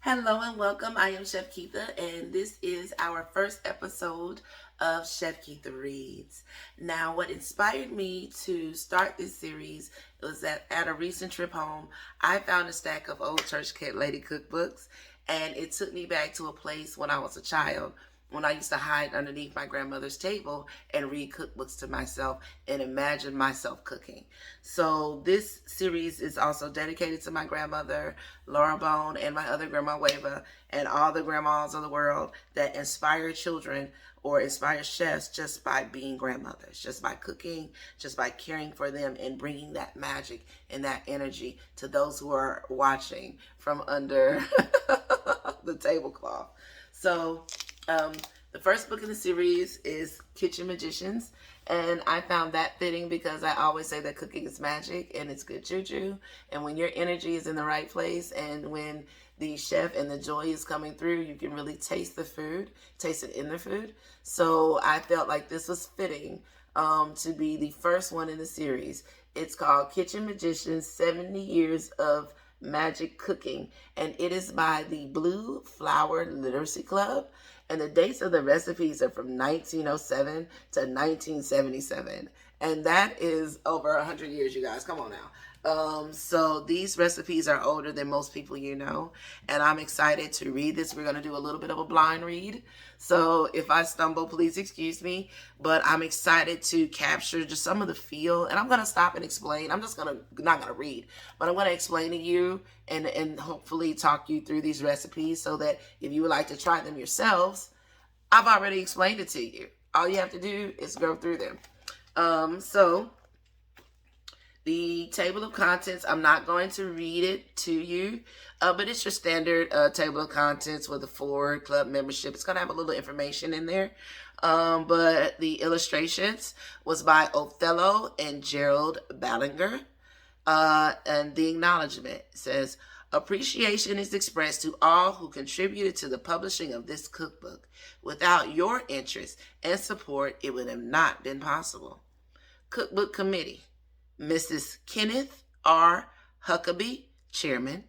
Hello and welcome. I am Chef Ketha, and this is our first episode of Chef Ketha Reads. Now, what inspired me to start this series was that at a recent trip home, I found a stack of old church cat lady cookbooks, and it took me back to a place when I was a child, when I used to hide underneath my grandmother's table and read cookbooks to myself and imagine myself cooking. So this series is also dedicated to my grandmother, Laura Bone, and my other grandma, Wava, and all the grandmas of the world that inspire children or inspire chefs just by being grandmothers, just by cooking, just by caring for them and bringing that magic and that energy to those who are watching from under the tablecloth. So the first book in the series is Kitchen Magicians, and I found that fitting because I always say that cooking is magic and it's good juju, and when your energy is in the right place and when the chef and the joy is coming through, you can really taste the food, taste it in the food. So I felt like this was fitting to be the first one in the series. It's called Kitchen Magicians, 70 Years of Magic Cooking, and it is by the Blue Flower Literacy Club. And the dates of the recipes are from 1907 to 1977. And that is over 100 years, you guys. Come on now. So these recipes are older than most people you know. And I'm excited to read this. We're going to do a little bit of a blind read. So if I stumble, please excuse me. But I'm excited to capture just some of the feel. And I'm going to stop and explain. I'm just not going to read. But I'm going to explain to you and hopefully talk you through these recipes so that if you would like to try them yourselves, I've already explained it to you. All you have to do is go through them. So the table of contents, I'm not going to read it to you, but it's your standard table of contents with a Ford Club membership. It's going to have a little information in there. But the illustrations was by Othello and Gerald Ballinger. And the acknowledgement says, appreciation is expressed to all who contributed to the publishing of this cookbook. Without your interest and support, it would have not been possible. Cookbook Committee, Mrs. Kenneth R. Huckabee, Chairman,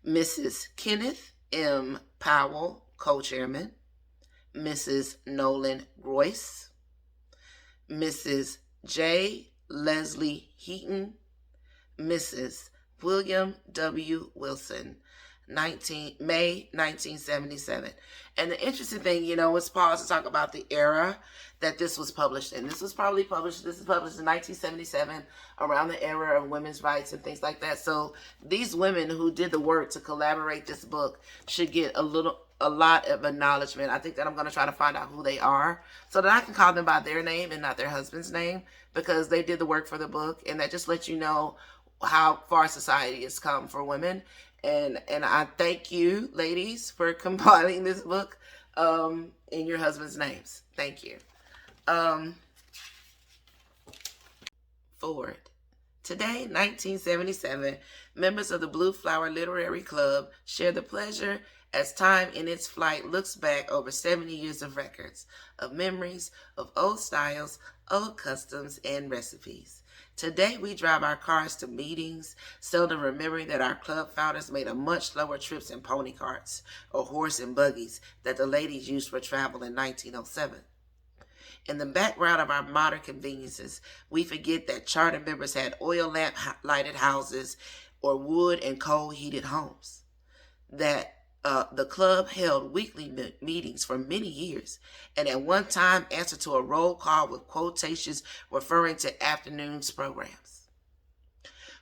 Mrs. Kenneth M. Powell, Co-Chairman, Mrs. Nolan Royce, Mrs. J. Leslie Heaton, Mrs. William W. Wilson, May 1977. And the interesting thing, is pause to talk about the era that this was published in. This is published in 1977, around the era of women's rights and things like that. So these women who did the work to collaborate this book should get a lot of acknowledgement. I think that I'm going to try to find out who they are so that I can call them by their name and not their husband's name, because they did the work for the book, and that just lets you know how far society has come for women. And I thank you, ladies, for compiling this book in your husband's names. Thank you. Forward. Today, 1977, members of the Blue Flower Literary Club share the pleasure as time in its flight looks back over 70 years of records, of memories, of old styles, old customs, and recipes. Today, we drive our cars to meetings, seldom remembering that our club founders made a much slower trips in pony carts or horse and buggies that the ladies used for travel in 1907. In the background of our modern conveniences, we forget that charter members had oil lamp lighted houses or wood and coal heated homes. That the club held weekly meetings for many years, and at one time answered to a roll call with quotations referring to afternoon's programs.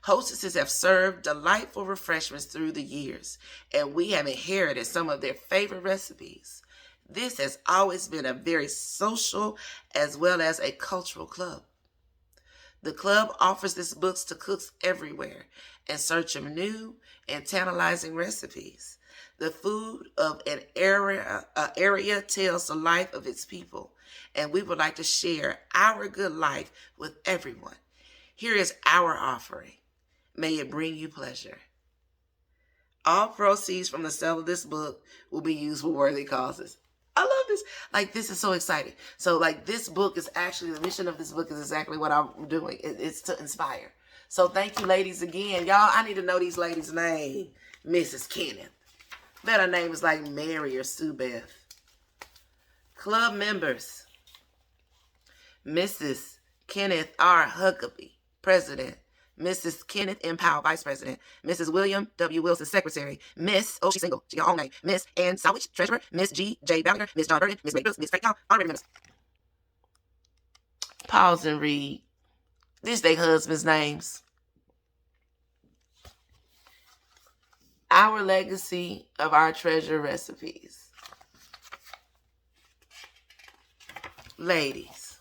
Hostesses have served delightful refreshments through the years, and we have inherited some of their favorite recipes. This has always been a very social as well as a cultural club. The club offers these books to cooks everywhere in search of new and tantalizing recipes. The food of an area tells the life of its people, and we would like to share our good life with everyone. Here is our offering. May it bring you pleasure. All proceeds from the sale of this book will be used for worthy causes. I love this. This is so exciting. So, this book is actually, the mission of this book is exactly what I'm doing. It's to inspire. So, thank you, ladies, again. Y'all, I need to know these ladies' name. Mrs. Kenneth. Bet her name is like Mary or Sue Beth. Club members: Mrs. Kenneth R. Huckabee, President. Mrs. Kenneth M. Powell, Vice President. Mrs. William W. Wilson, Secretary. Miss, oh, she's single, she got her own name. Miss Ann Sowich, Treasurer. Miss G. J. Ballinger. Miss John Burton. Miss Ray Brooks. Miss Frank Powell, honorary members. Pause and read. These they husbands' names. Our legacy of our treasure recipes. Ladies,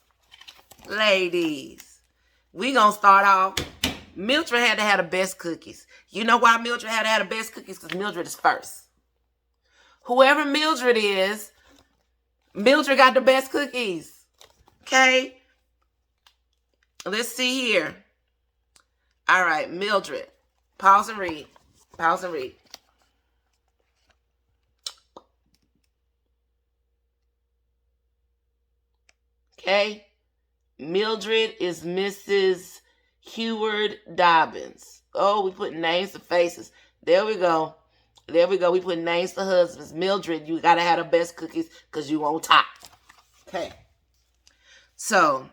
we gonna start off. Mildred had to have the best cookies. You know why Mildred had to have the best cookies? Because Mildred is first. Whoever Mildred is, Mildred got the best cookies. Okay? Let's see here. All right, Mildred. Pause and read. Pause and read. Okay? Mildred is Mrs. Heward Dobbins. Oh, we put names to faces. There we go. There we go. We put names to husbands. Mildred, you got to have the best cookies because you on top. Okay. So,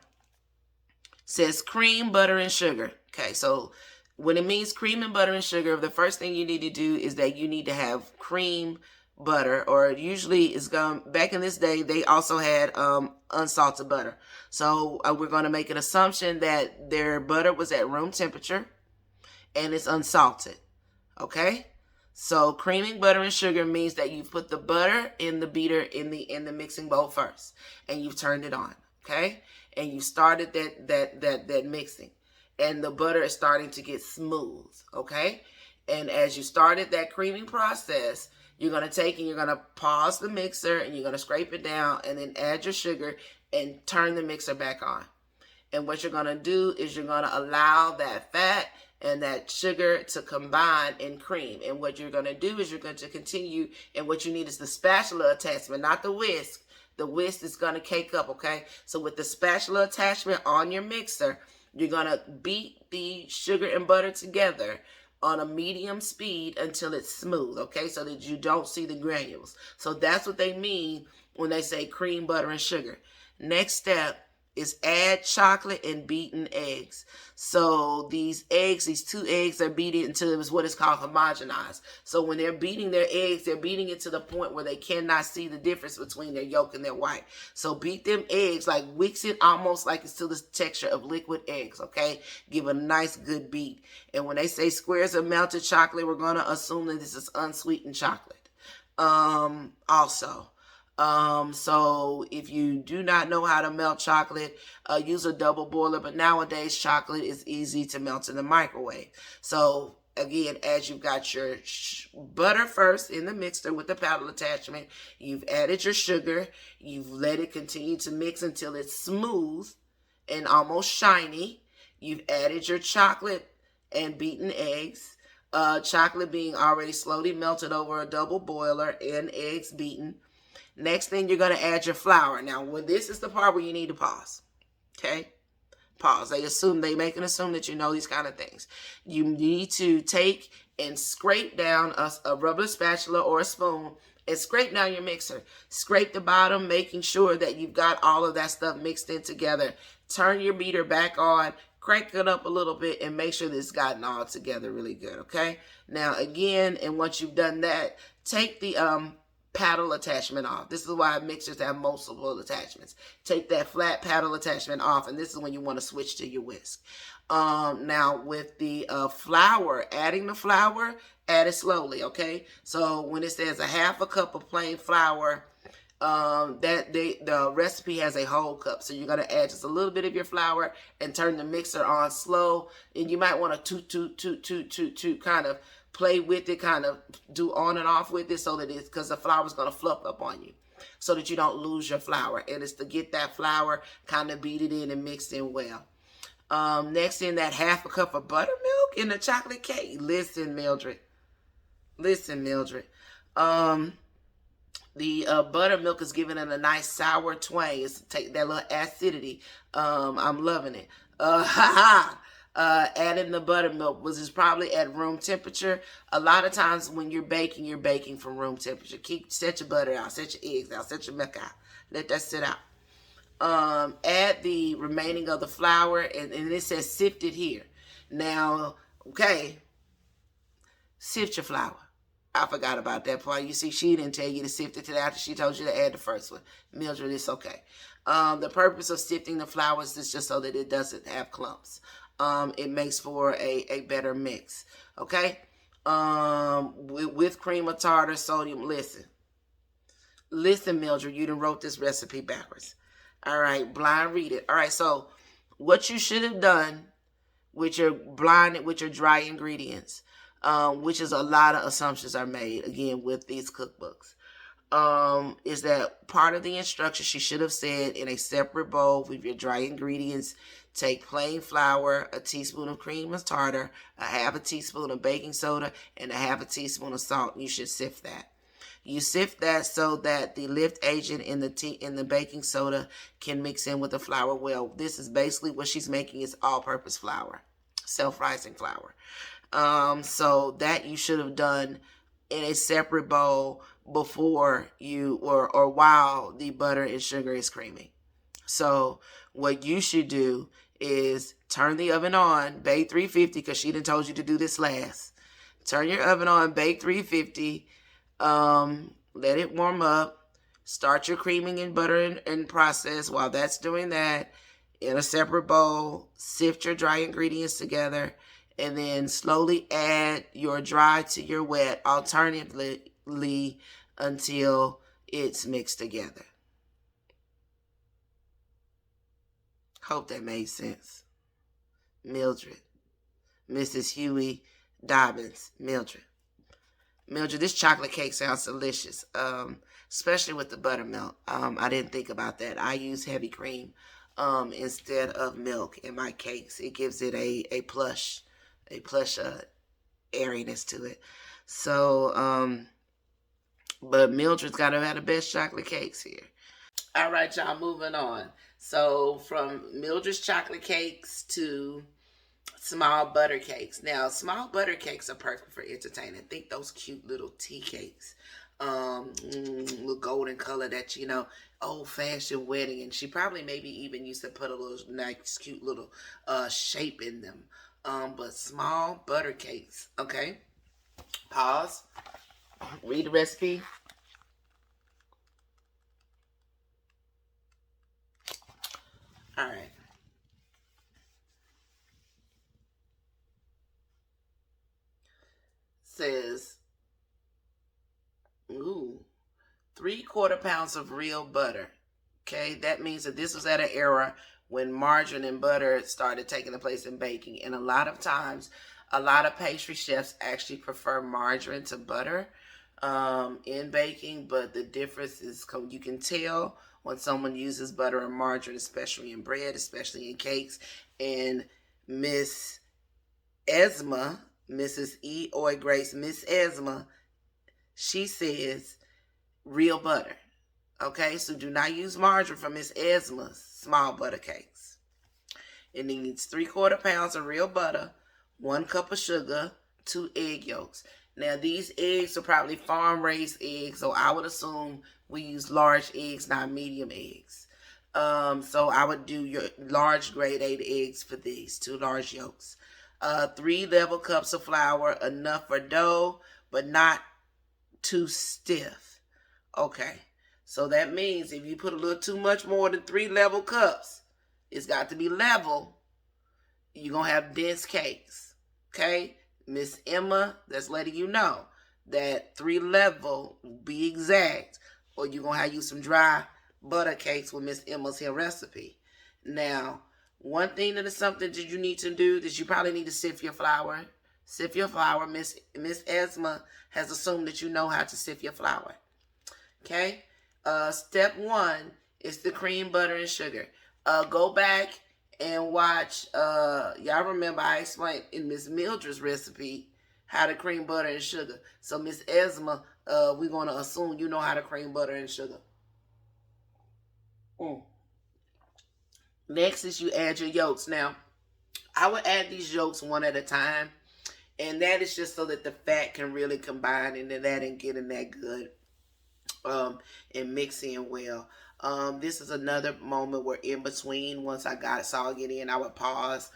says cream, butter, and sugar. Okay, so when it means cream and butter and sugar, the first thing you need to do is that you need to have cream, butter, or usually it's going, back in this day, they also had unsalted butter. So we're going to make an assumption that their butter was at room temperature and it's unsalted. Okay? So creaming butter and sugar means that you put the butter in the beater in the mixing bowl first and you've turned it on. Okay? And you started that mixing. And the butter is starting to get smooth. Okay? And as you started that creaming process, you're going to take and you're going to pause the mixer and you're going to scrape it down and then add your sugar and turn the mixer back on. And what you're going to do is you're going to allow that fat and that sugar to combine in cream. And what you're going to do is you're going to continue, and what you need is the spatula attachment, not the whisk. The whisk is going to cake up, okay? So with the spatula attachment on your mixer, you're going to beat the sugar and butter together on a medium speed until it's smooth, okay? So that you don't see the granules. So that's what they mean when they say cream, butter, and sugar. Next step is add chocolate and beaten eggs. So these eggs, these 2 eggs are beaten until it was what is called homogenized. So when they're beating their eggs, they're beating it to the point where they cannot see the difference between their yolk and their white. So beat them eggs, like whisk it almost like it's to the texture of liquid eggs, okay? Give a nice good beat. And when they say squares of melted chocolate, we're going to assume that this is unsweetened chocolate. So if you do not know how to melt chocolate, use a double boiler. But nowadays, chocolate is easy to melt in the microwave. So again, as you've got your butter first in the mixer with the paddle attachment, you've added your sugar, you've let it continue to mix until it's smooth and almost shiny. You've added your chocolate and beaten eggs. Chocolate being already slowly melted over a double boiler and eggs beaten. Next thing, you're going to add your flour. Now, when this is the part where you need to pause. Okay? Pause. They make an assume that you know these kind of things. You need to take and scrape down a rubber spatula or a spoon and scrape down your mixer. Scrape the bottom, making sure that you've got all of that stuff mixed in together. Turn your beater back on. Crank it up a little bit and make sure that it's gotten all together really good. Okay? Now, again, and once you've done that, take the paddle attachment off. This is why mixers have multiple attachments. Take that flat paddle attachment off, and this is when you want to switch to your whisk. Now with the flour, adding the flour, add it slowly, okay? So when it says a half a cup of plain flour, the recipe has a whole cup. So you're going to add just a little bit of your flour and turn the mixer on slow. And you might want to toot, kind of play with it, kind of do on and off with it so that it's, because the flour is going to fluff up on you so that you don't lose your flour. And it's to get that flour, kind of beat it in and mixed in well. Next in that half a cup of buttermilk in the chocolate cake. Listen, Mildred. The buttermilk is giving it a nice sour twang. It's take that little acidity. I'm loving it. adding the buttermilk was is probably at room temperature. A lot of times when you're baking from room temperature. Set your butter out, set your eggs out, set your milk out. Let that sit out. Add the remaining of the flour, and it says sifted here. Now, okay, sift your flour. I forgot about that part. You see, she didn't tell you to sift it till after she told you to add the first one. Mildred, it's okay. The purpose of sifting the flour is just so that it doesn't have clumps. It makes for a better mix. Okay? With cream of tartar, sodium. Listen, Mildred, you done wrote this recipe backwards. All right, blind read it. All right, so what you should have done with your dry ingredients, which is a lot of assumptions are made, again, with these cookbooks, is that part of the instructions she should have said in a separate bowl with your dry ingredients, take plain flour, a teaspoon of cream of tartar, a half a teaspoon of baking soda, and a half a teaspoon of salt. You should sift that. You sift that so that the lift agent in the baking soda can mix in with the flour well. This is basically what she's making is all-purpose flour, self-rising flour. So that you should have done in a separate bowl before you or while the butter and sugar is creaming. So what you should do is turn the oven on, bake 350, because she done told you to do this last. Turn your oven on, bake 350. Let it warm up. Start your creaming and butter and process. While that's doing that, in a separate bowl, sift your dry ingredients together, and then slowly add your dry to your wet alternatively until it's mixed together. Hope that made sense. Mildred. Mrs. Huey Dobbins. Mildred, this chocolate cake sounds delicious, especially with the buttermilk. I didn't think about that. I use heavy cream instead of milk in my cakes. It gives it a plush airiness to it. So, but Mildred's got to have the best chocolate cakes here. All right, y'all, moving on. So from Mildred's chocolate cakes to small butter cakes. Now, small butter cakes are perfect for entertaining. Think those cute little tea cakes. Little golden color that, old-fashioned wedding. And she probably maybe even used to put a little nice, cute little shape in them. But small butter cakes, okay? Pause. Read the recipe. All right. Says, 3/4 pounds of real butter. Okay, that means that this was at an era when margarine and butter started taking the place in baking. And a lot of times, a lot of pastry chefs actually prefer margarine to butter in baking. But the difference is you can tell when someone uses butter or margarine, especially in bread, especially in cakes. And Miss Esma, Mrs. E. Oy Grace, Miss Esma, she says real butter. Okay, so do not use margarine for Miss Esma's small butter cakes. It needs 3/4 pounds of real butter, 1 cup of sugar, 2 egg yolks. Now, these eggs are probably farm-raised eggs, so I would assume we use large eggs, not medium eggs. So I would do your large grade 8 eggs for these, 2 large yolks. 3 level cups of flour, enough for dough, but not too stiff. Okay, so that means if you put a little too much more than 3 level cups, it's got to be level. You're going to have dense cakes. Okay, Miss Emma, that's letting you know that 3 level, be exact, or you're going to have you some dry butter cakes with Miss Emma's here recipe. Now, one thing that is something that you need to do is you probably need to sift your flour. Sift your flour. Miss Esma has assumed that you know how to sift your flour. Okay? Step 1 is the cream, butter, and sugar. Go back and watch. Y'all remember I explained in Miss Mildred's recipe how to cream butter and sugar. So Miss Esma, we're going to assume you know how to cream butter and sugar. Next is you add your yolks. Now, I would add these yolks one at a time, and that is just so that the fat can really combine into that and get in that good and mix in well. This is another moment where in between, once I got saw it get in, I would pause.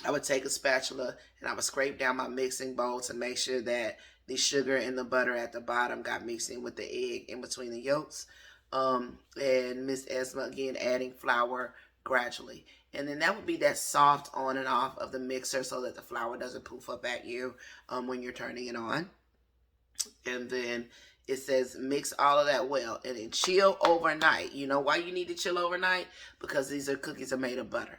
I would take a spatula and I would scrape down my mixing bowl to make sure that the sugar and the butter at the bottom got mixed in with the egg in between the yolks. And Miss Esma again adding flour gradually. And then that would be that soft on and off of the mixer so that the flour doesn't poof up at you when you're turning it on. And then it says mix all of that well and then chill overnight. You know why you need to chill overnight? Because these cookies are made of butter.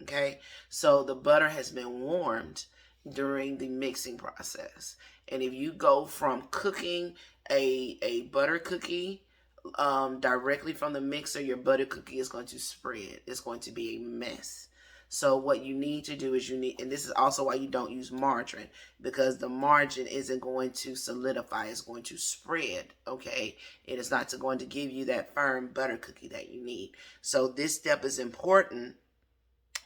Okay, so the butter has been warmed during the mixing process. And if you go from cooking a butter cookie directly from the mixer, your butter cookie is going to spread. It's going to be a mess. So what you need to do is and this is also why you don't use margarine, because the margarine isn't going to solidify. It's going to spread, okay? It is not going to give you that firm butter cookie that you need. So this step is important,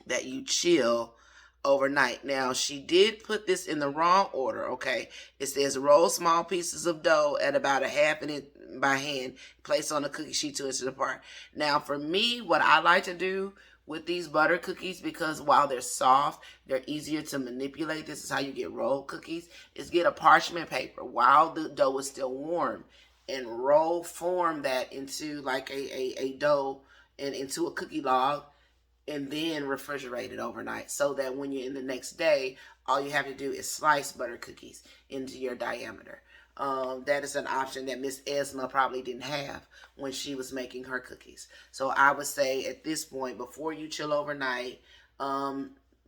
that you chill overnight. Now, she did put this in the wrong order, okay? It says roll small pieces of dough at about a half an inch by hand, place on a cookie sheet 2 inches apart. Now, for me, what I like to do with these butter cookies, because while they're soft, they're easier to manipulate. This is how you get rolled cookies, is get a parchment paper while the dough is still warm and form that into like a dough and into a cookie log, and then refrigerate it overnight so that when you're in the next day, all you have to do is slice butter cookies into your diameter. That is an option that Miss Esma probably didn't have when she was making her cookies. So I would say at this point, before you chill overnight,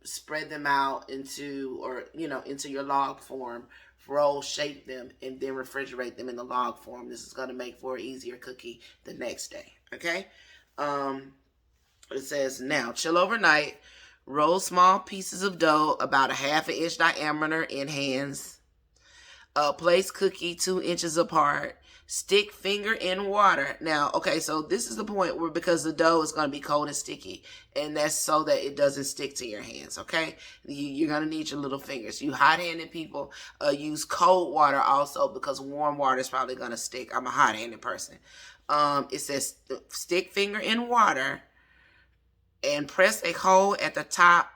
spread them out into your log form, roll, shape them, and then refrigerate them in the log form. This is going to make for an easier cookie the next day. Okay. It says, now chill overnight, roll small pieces of dough about a half an inch diameter in hands, place cookie 2 inches apart, stick finger in water. Now, okay, so this is the point where, because the dough is going to be cold and sticky, and that's so that it doesn't stick to your hands, okay? You're going to need your little fingers. You hot-handed people, use cold water also, because warm water is probably going to stick. I'm a hot-handed person. It says stick finger in water, and press a hole at the top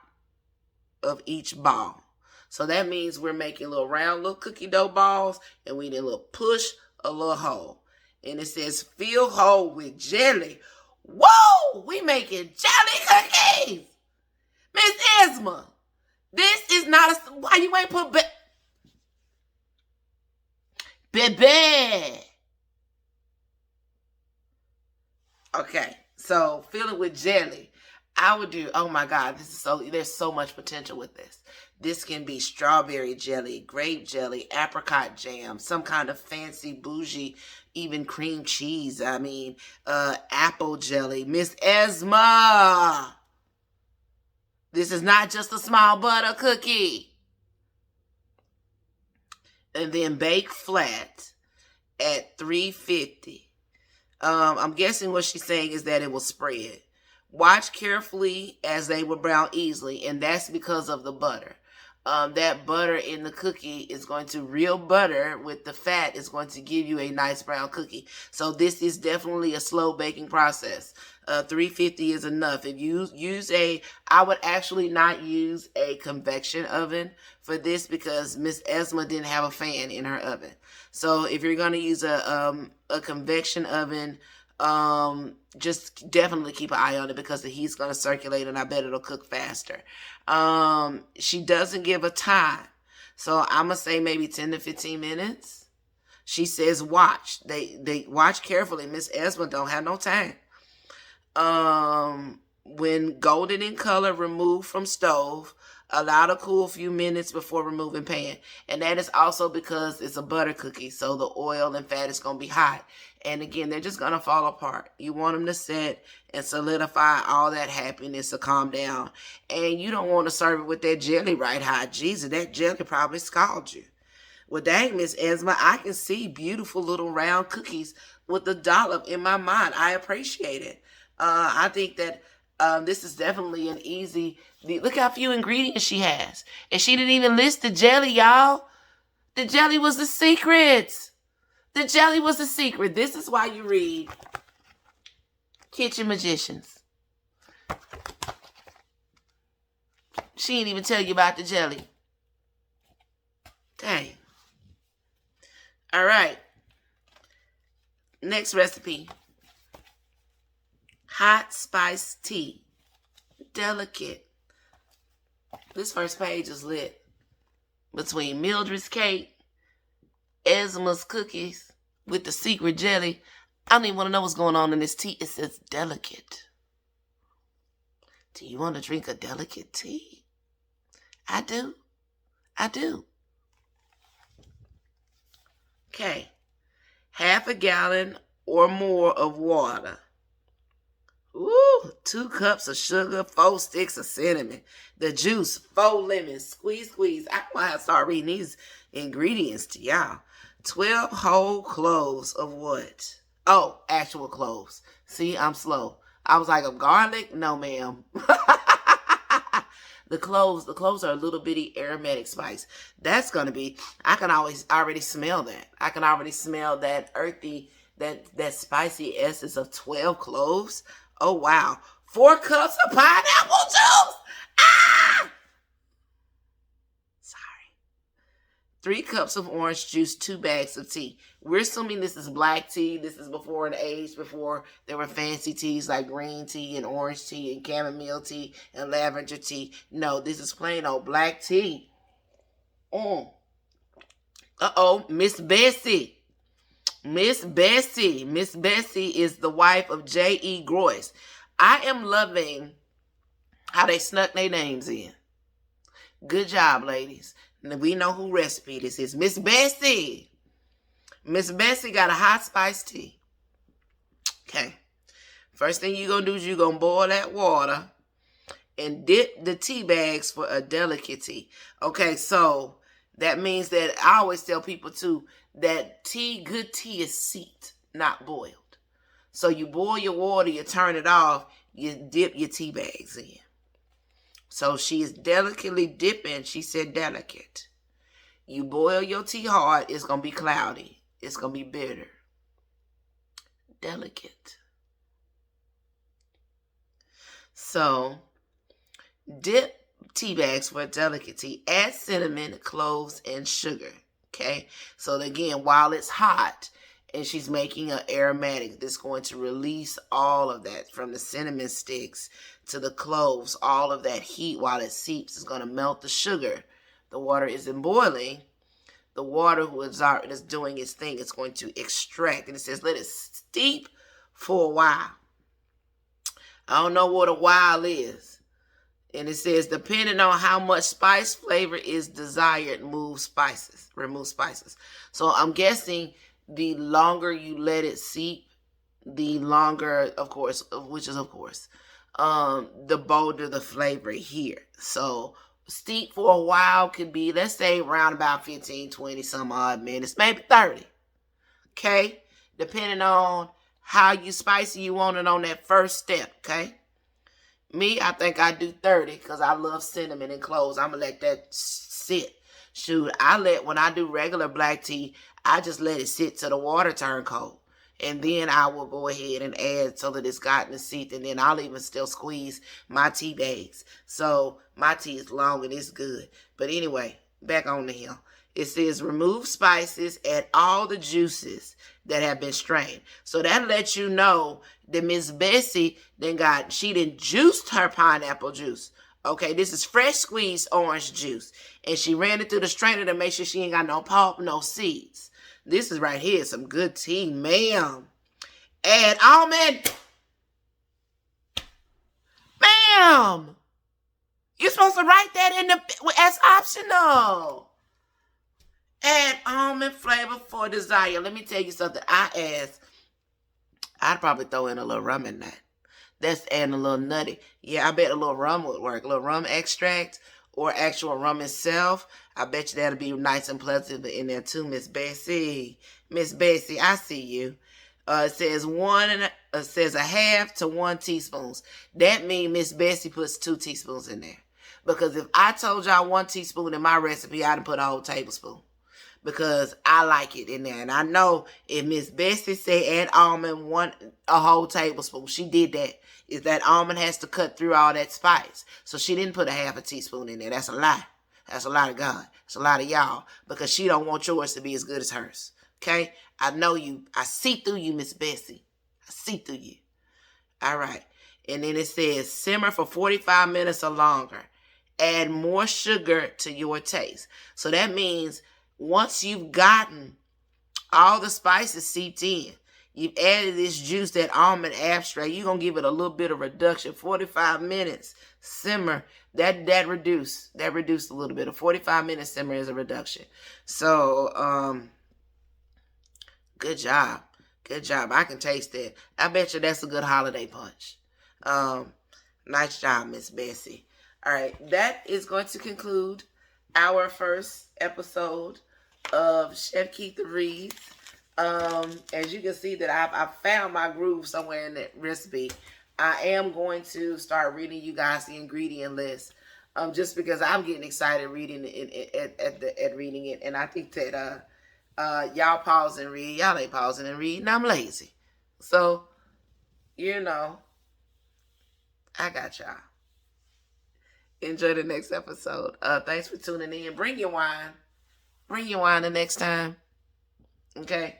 of each ball. So that means we're making little round little cookie dough balls, and we need a little push, a little hole. And it says fill hole with jelly. Whoa! We making jelly cookies! Miss Esma, this is not a... Why you ain't put... Baby! Okay, so fill it with jelly. I would do, oh my God, there's so much potential with this. This can be strawberry jelly, grape jelly, apricot jam, some kind of fancy bougie, even cream cheese. I mean, apple jelly. Miss Esma, this is not just a small butter cookie. And then bake flat at 350. I'm guessing what she's saying is that it will spread. Watch carefully as they will brown easily, and that's because of the butter. That butter in the cookie is going to, real butter with the fat is going to give you a nice brown cookie. So this is definitely a slow baking process. 350 is enough. If you use I would actually not use a convection oven for this, because Miss Esma didn't have a fan in her oven. So if you're going to use a convection oven, just definitely keep an eye on it, because the heat's going to circulate, and I bet it'll cook faster. She doesn't give a time, so I'm going to say maybe 10 to 15 minutes. She says watch. They watch carefully. Miss Esma don't have no time. When golden in color, remove from stove. Allow to cool a few minutes before removing pan. And that is also because it's a butter cookie, so the oil and fat is going to be hot. And again, they're just going to fall apart. You want them to set and solidify all that happiness to calm down. And you don't want to serve it with that jelly right hot. Jesus, that jelly probably scalded you. Well, dang, Miss Esma, I can see beautiful little round cookies with the dollop in my mind. I appreciate it. I think that This is definitely an easy. Look how few ingredients she has, and she didn't even list the jelly, y'all. The jelly was the secret. The jelly was the secret. This is why you read Kitchen Magicians. She didn't even tell you about the jelly. Dang. All right. Next recipe. Hot spice tea. Delicate. This first page is lit. Between Mildred's cake, Esma's cookies with the secret jelly. I don't even want to know what's going on in this tea. It says delicate. Do you want to drink a delicate tea? I do. I do. Okay. Half a gallon or more of water. Ooh, 2 cups of sugar, 4 sticks of cinnamon, the juice, 4 lemons, squeeze. I want to start reading these ingredients to y'all. 12 whole cloves of what? Oh, actual cloves. See, I'm slow. I was like, of garlic? No, ma'am. The cloves are a little bitty aromatic spice. That's going to be, I can already smell that. I can already smell that earthy, that spicy essence of 12 cloves. Oh, wow. 4 cups of pineapple juice. Ah! Sorry. 3 cups of orange juice, 2 bags of tea. We're assuming this is black tea. This is before an age before there were fancy teas like green tea and orange tea and chamomile tea and lavender tea. No, this is plain old black tea. Uh-oh, Miss Bessie. Miss Bessie is the wife of J.E. Groyce. I am loving how they snuck their names in. Good job, ladies. We know who recipe this is. Miss Bessie. Miss Bessie got a hot spice tea. Okay. First thing you're going to do is you're going to boil that water and dip the tea bags for a delicate tea. Okay, so that means that I always tell people too that good tea is steeped, not boiled. So you boil your water, you turn it off, you dip your tea bags in. So she is delicately dipping. She said delicate. You boil your tea hard, it's going to be cloudy. It's going to be bitter. Delicate. So dip tea bags for a delicate tea. Add cinnamon, cloves, and sugar. Okay, so again, while it's hot and she's making an aromatic, that's going to release all of that from the cinnamon sticks to the cloves. All of that heat while it seeps is going to melt the sugar. The water isn't boiling. The water is doing its thing. It's going to extract. And it says let it steep for a while. I don't know what a while is. And it says, depending on how much spice flavor is desired, remove spices. So I'm guessing the longer you let it seep, the longer, of course, the bolder the flavor here. So steep for a while could be, let's say, around about 15, 20 some odd minutes, maybe 30. Okay? Depending on how spicy you want it on that first step, okay? Me, I think I do 30 because I love cinnamon and cloves. I'm going to let that sit. Shoot, when I do regular black tea, I just let it sit till the water turn cold. And then I will go ahead and add so that it's gotten a seat. And then I'll even still squeeze my tea bags. So my tea is long and it's good. But anyway, back on the hill. It says remove spices, add all the juices that have been strained. So that lets you know that Miss Bessie she done juiced her pineapple juice. Okay, this is fresh squeezed orange juice. And she ran it through the strainer to make sure she ain't got no pulp, no seeds. This is right here, some good tea, ma'am. Add almond. Ma'am. You're supposed to write that as optional. Add almond flavor for desire. Let me tell you something. I'd probably throw in a little rum in that. That's adding a little nutty. Yeah, I bet a little rum would work. A little rum extract or actual rum itself. I bet you that'll be nice and pleasant in there too, Miss Bessie. Miss Bessie, I see you. It says a half to 1 teaspoon. That means Miss Bessie puts 2 teaspoons in there. Because if I told y'all 1 teaspoon in my recipe, I'd put a whole tablespoon. Because I like it in there. And I know if Miss Bessie said add almond a whole tablespoon, she did that. Is that almond has to cut through all that spice. So she didn't put a half a teaspoon in there. That's a lie. That's a lot of God. It's a lot of y'all. Because she don't want yours to be as good as hers. Okay? I know you. I see through you, Miss Bessie. I see through you. All right. And then it says simmer for 45 minutes or longer. Add more sugar to your taste. So that means once you've gotten all the spices seeped in, you've added this juice, that almond abstract, you're going to give it a little bit of reduction. 45 minutes simmer. That reduced a little bit. A 45 minute simmer is a reduction. So, good job. Good job. I can taste that. I bet you that's a good holiday punch. Nice job, Miss Bessie. All right, that is going to conclude our first episode of Chef Ketha Reads. As you can see that I've found my groove somewhere in that recipe. I am going to start reading you guys the ingredient list. Just because I'm getting excited reading it, reading it, and I think that y'all pause and read. Y'all ain't pausing and read, and I'm lazy. So, you know, I got y'all. Enjoy the next episode. Thanks for tuning in. Bring your wine. Bring your wine the next time. Okay.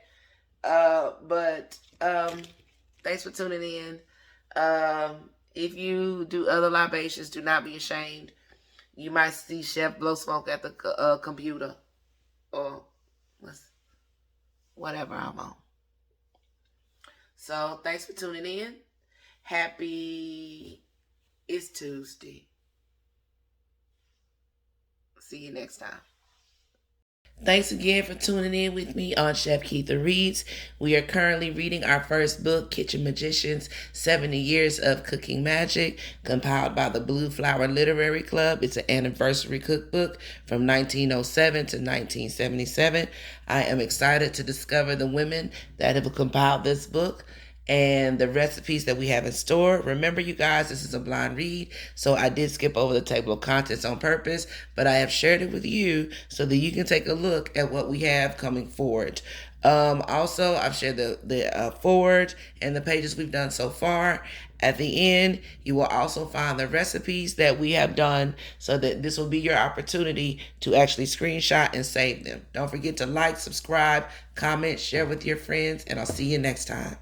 Thanks for tuning in. If you do other libations, do not be ashamed. You might see Chef blow smoke at the computer. Or whatever I'm on. So, thanks for tuning in. It's Tuesday. See you next time. Thanks again for tuning in with me on Chef Ketha Reads. We are currently reading our first book, Kitchen Magicians, 70 Years of Cooking Magic, compiled by the Blue Flower Literary Club. It's an anniversary cookbook from 1907 to 1977. I am excited to discover the women that have compiled this book and the recipes that we have in store. Remember, you guys, this is a blind read, so I did skip over the table of contents on purpose, but I have shared it with you so that you can take a look at what we have coming forward. Also, I've shared the forward and the pages we've done so far. At the end, you will also find the recipes that we have done so that this will be your opportunity to actually screenshot and save them. Don't forget to like, subscribe, comment, share with your friends, and I'll see you next time.